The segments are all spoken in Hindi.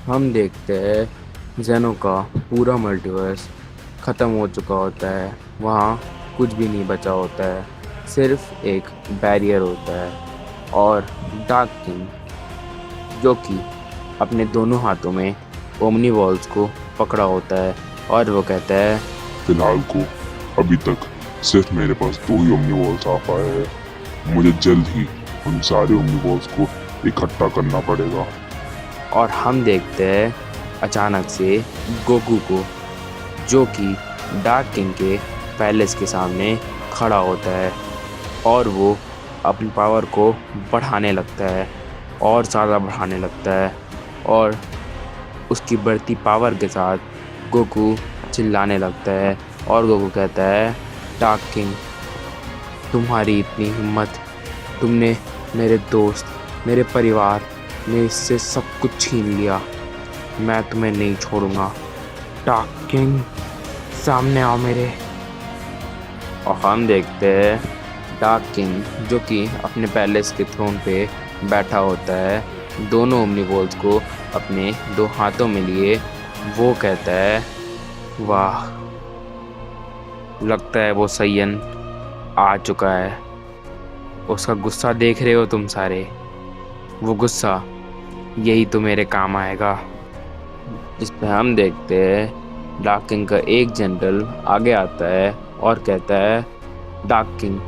हम देखते हैं जेनो का पूरा मल्टीवर्स ख़त्म हो चुका होता है। वहाँ कुछ भी नहीं बचा होता है, सिर्फ एक बैरियर होता है। और डार्क किंग जो कि अपने दोनों हाथों में ओमनी वॉल्स को पकड़ा होता है और वो कहता है, फिलहाल को अभी तक सिर्फ मेरे पास 2 ही ओमनी वॉल्स आ पाए हैं। मुझे जल्द ही उन सारे ओमनी वॉल्स को इकट्ठा करना पड़ेगा। और हम देखते हैं अचानक से गोकू को, जो कि डार्क किंग के पैलेस के सामने खड़ा होता है और वो अपनी पावर को बढ़ाने लगता है और ज़्यादा बढ़ाने लगता है। और उसकी बढ़ती पावर के साथ गोकू चिल्लाने लगता है और गोकू कहता है, डार्क किंग, तुम्हारी इतनी हिम्मत, तुमने मेरे दोस्त, मेरे परिवार ने इससे सब कुछ छीन लिया, मैं तुम्हें नहीं छोड़ूंगा। डार्क किंग, सामने आओ मेरे। और हम देखते हैं डार्क किंग जो कि अपने पैलेस के थ्रोन पे बैठा होता है, दोनों ओमनी वॉल्स को अपने 2 हाथों में लिए वो कहता है, वाह, लगता है वो सय्यन आ चुका है। उसका गुस्सा देख रहे हो तुम सारे, वो गुस्सा यही तो मेरे काम आएगा। इस पे हम देखते हैं डार्क किंग का एक जनरल आगे आता है और कहता है, डार्क किंग,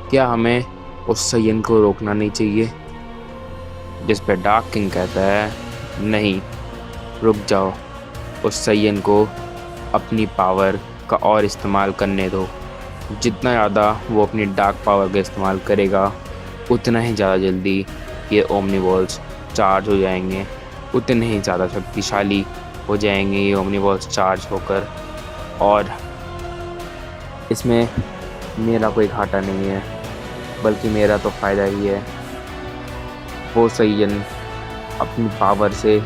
क्या हमें उस सय्यन को रोकना नहीं चाहिए? जिस पे डार्क किंग कहता है, नहीं, रुक जाओ, उस सय्यन को अपनी पावर का और इस्तेमाल करने दो। जितना ज़्यादा वो अपनी डार्क पावर का इस्तेमाल करेगा, उतना ही ज़्यादा जल्दी ये ओमनी वॉल्स चार्ज हो जाएंगे, उतने ही ज़्यादा शक्तिशाली हो जाएंगे ये ओमनी वॉल्स चार्ज होकर। और इसमें मेरा कोई घाटा नहीं है, बल्कि मेरा तो फ़ायदा ही है। वो सय्यन अपनी पावर से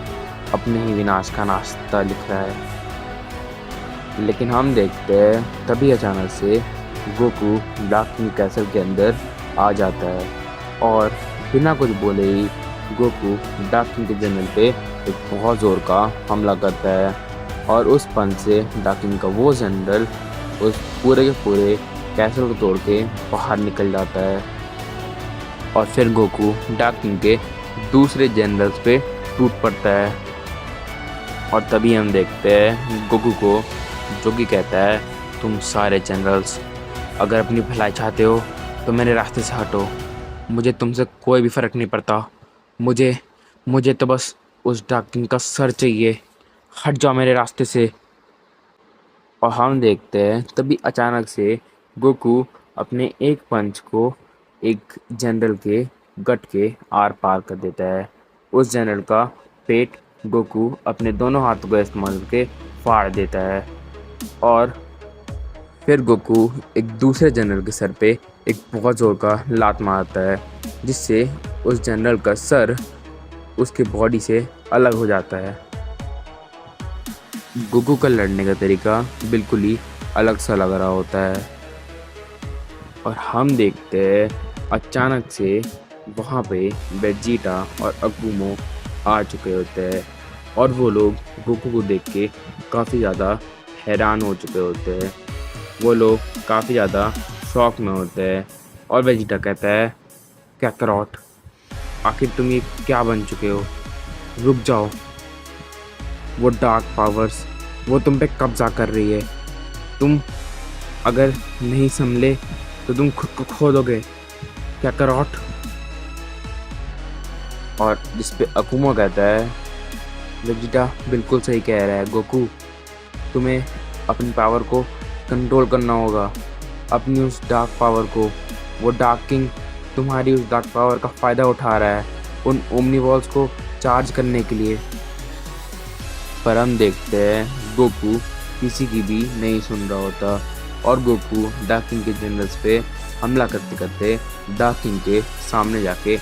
अपने ही विनाश का रास्ता लिख रहा है। लेकिन हम देखते हैं तभी अचानक से गोकू डार्क किंग कैसल के अंदर आ जाता है और बिना कुछ बोले ही गोकू डार्क किंग के जनरल पे एक बहुत ज़ोर का हमला करता है। और उस पंच से डार्क किंग का वो जनरल उस पूरे के पूरे कैसल को तोड़ के बाहर निकल जाता है। और फिर गोकू डार्क किंग के दूसरे जनरल्स पे टूट पड़ता है। और तभी हम देखते हैं गोकू को, जो कि कहता है, तुम सारे जनरल्स अगर अपनी भलाई चाहते हो तो मेरे रास्ते से हटो, मुझे तुमसे कोई भी फ़र्क नहीं पड़ता, मुझे मुझे तो बस उस डार्क किंग का सर चाहिए, हट जाओ मेरे रास्ते से। और हम देखते हैं तभी अचानक से गोकू अपने एक पंच को एक जनरल के गट के आर पार कर देता है। उस जनरल का पेट गोकू अपने दोनों हाथों का इस्तेमाल करके फाड़ देता है। और फिर गोकू एक दूसरे जनरल के सर पे एक बहुत ज़ोर का लात मारता है, जिससे उस जनरल का सर उसके बॉडी से अलग हो जाता है। गोकू का लड़ने का तरीका बिल्कुल ही अलग सा लग रहा होता है। और हम देखते हैं अचानक से वहाँ पे वेजिटा और अकुमो आ चुके होते हैं और वो लोग गोकू को देख के काफ़ी ज़्यादा हैरान हो चुके होते हैं। वो लोग काफ़ी ज़्यादा शॉक में होते हैं और वेजिटा कहता है, कैकरॉट, आखिर तुम ये क्या बन चुके हो? रुक जाओ, वो डार्क पावर्स वो तुम पे कब्जा कर रही है, तुम अगर नहीं संभले तो तुम खुद को खो दोगे, कैकरॉट। और जिस पे अकुमा कहता है, वेजिटा बिल्कुल सही कह रहा है गोकू, तुम्हें अपनी पावर को कंट्रोल करना होगा, अपनी उस डार्क पावर को। वो डार्क किंग तुम्हारी उस डार्क पावर का फ़ायदा उठा रहा है उन ओमनी वॉल्स को चार्ज करने के लिए। पर हम देखते हैं गोकू किसी की भी नहीं सुन रहा होता और गोकू डार्क किंग के जनरल्स पे हमला करते करते डार्क किंग के सामने जाके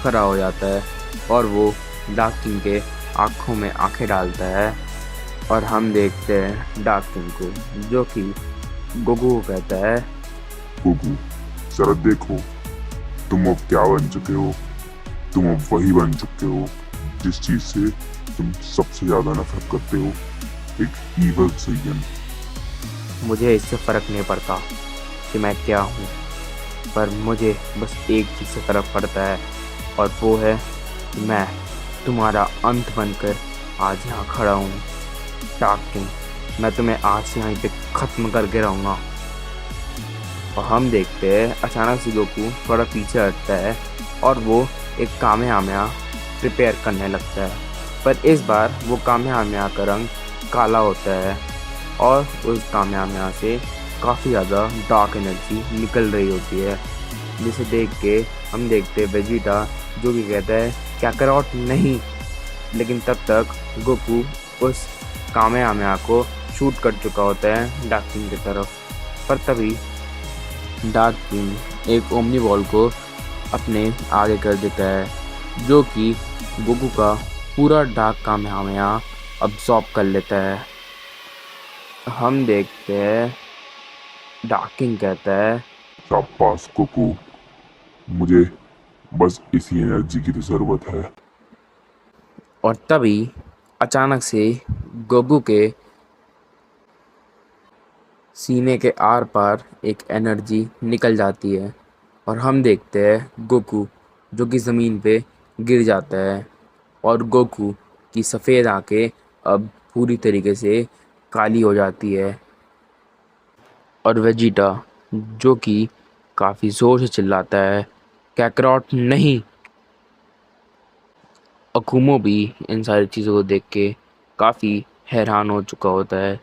खड़ा हो जाता है और वो डार्क किंग के आँखों में आंखें डालता है। और हम देखते हैं डार्क किंग को, जो कि गोकू को कहता है, गोकू, जरा देखो, तुम अब क्या बन चुके हो। तुम अब वही बन चुके हो जिस चीज से तुम सबसे ज्यादा नफरत करते हो, एक ईवल सैयन। मुझे इससे फ़र्क नहीं पड़ता कि मैं क्या हूँ, पर मुझे बस एक चीज़ से फ़र्क पड़ता है, और वो है कि मैं तुम्हारा अंत बनकर आज यहाँ खड़ा हूँ। डार्क किंग, मैं तुम्हें आज से यहीं पे ख़त्म करके रहूँगा। और हम देखते हैं अचानक से गोकू थोड़ा पीछे हटता है और वो एक कामेहामेहा प्रिपेयर करने लगता है, पर इस बार वो कामेहामेहा का रंग काला होता है और उस कामेहामेहा से काफ़ी ज़्यादा डार्क एनर्जी निकल रही होती है, जिसे देख के हम देखते हैं वेजिटा जो कि कहता है काकारोट नहीं, लेकिन तब तक गोकू उस कामेहामेहा को शूट कर चुका होता है डार्क किंग की तरफ। पर तभी डार्क किंग एक ओमनी बॉल को अपने आगे कर देता है, जो कि गोकू का पूरा डार्क कामेहामेहा अब्सॉर्ब कर लेता है। हम देखते हैं डार्क किंग कहता है, शाबाश गोकू, मुझे बस इसी एनर्जी की तो जरूरत है। और तभी अचानक से गोकू के सीने के आर पार एक एनर्जी निकल जाती है और हम देखते हैं गोकू जो कि ज़मीन पे गिर जाता है, और गोकू की सफ़ेद आंखें अब पूरी तरीके से काली हो जाती है। और वेजिटा जो कि काफ़ी ज़ोर से चिल्लाता है काकारोट नहीं। अकुमो भी इन सारी चीज़ों को देख के काफ़ी हैरान हो चुका होता है